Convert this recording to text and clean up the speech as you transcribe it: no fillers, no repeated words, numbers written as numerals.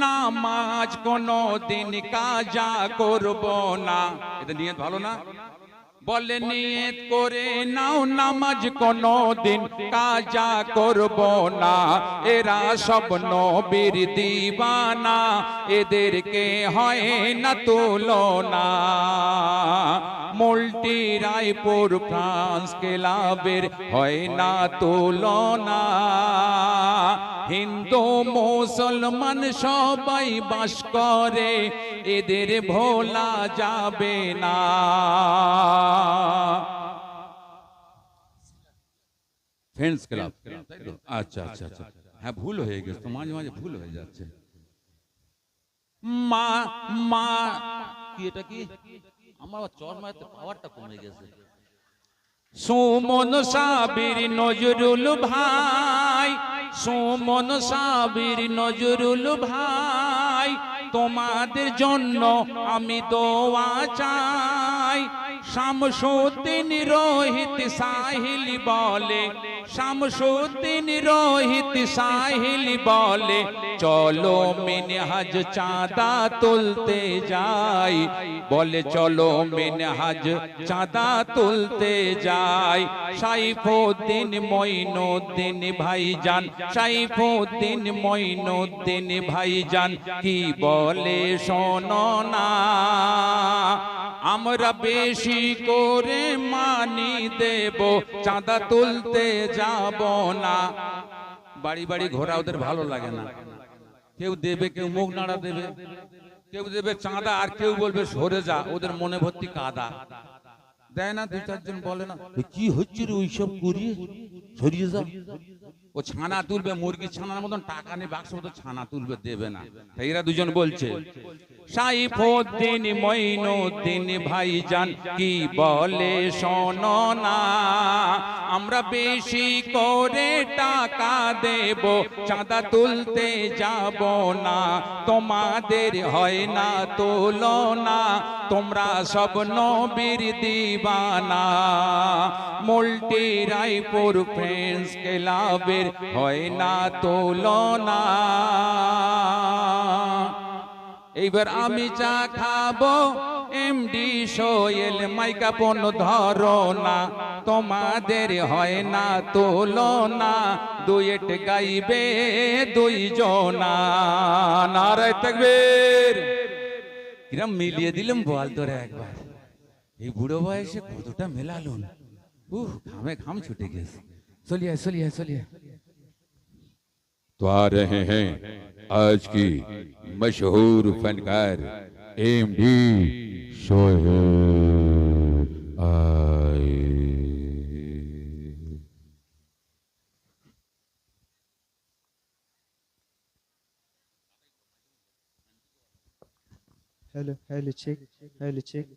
নামাজ কোনো দিন কাজা করব না। এটা নিয়ত ভালো না? বলে নিয়ত করে নাও নামাজ কোনো দিন কাজা করব না। এরা সব নবীর দিওয়ানা, এদেরকে হয় না তুলনা। মল্টি রায়পুর ফ্রান্স ক্লাবের হয় না তুলনা। হিন্দু মুসলমান সবাই বাস করে, এদের ভোলা যাবে না। ফ্রেন্ডস ক্লাব, আচ্ছা আচ্ছা আচ্ছা, হ্যাঁ ভুল হয়ে গেছে তো, মাঝে মাঝে ভুল হয়ে যাচ্ছে। মা মা কি এটা কি আমার চশমাতে পাওয়ারটা কমে গেছে। সুমন সাবির নজরুল ভাই, সুমন সাবির নজরুল ভাই, তোমাদের জন্য আমি দোয়া চাই। শামসুদ্দিন রোহিত সাহিল বলে, শামসুদ্দিন রোহিত সাহিল বলে, চলো মিনহাজ চাঁদা তুলতে যাই। বলে চলো মিনহাজ চাঁদা তুলতে যাই। সাইফুদ্দিন মঈনুদ্দিন ভাইজান, সাইফুদ্দিন মঈনুদ্দিন ভাইজান কি বলে শোনো না। আমরা বেশি করে মানি দেব, চাঁদা তুলতে যাব না। বাড়ি বাড়ি ঘোরা ওদের ভালো লাগে না। কেউ দেবে, কেউ মুখ নাড়া দেবে, কেউ দেবে চাঁদা, আর কেউ বলবে সরে যা, ওদের মনে ভর্তি কাদা। দেয় না, দুই চারজন বলে না কি হচ্ছে রে ওইসব করিয়ে, সরিয়ে যা। ও ছানা তুলবে, মুরগি ছানার মতন টাকা নেই, বাক্স মতো ছানা তুলবে, দেবে না। তাই এরা দুজন বলছে। সাইফুদ্দিন মঈনুদ্দিন ভাইজান কি বলে শোনো না। আমরা বেশি করে টাকা দেব, চাঁদা তুলতে যাব না। তোমাদের হয় না তুলনা, তোমরা সব নবীর দিওয়ানা। মল্টি রায়পুর ফ্রেন্ডস ক্লাবের হয় না তুলনা। এইবার আমি চা খাবো, এমডি সোহেল মাইক্রোফোন ধরো না। তোমাদের হয় না তুলনা, ডুয়েট গাইবে দুইজনা। নারায়ে তাকবীর। কিরম মিলিয়ে দিলাম বল তোরা একবার। এই বুড়ো বয়সে কতটা মেলালো না। ঘামে ঘাম ছুটে গেছে। চলিয়ে চলিয়ে চলিয়ে। तो आ रहे हैं आज की मशहूर फनकार एमडी सोहेल आए। Hello, hello, check, wireless check.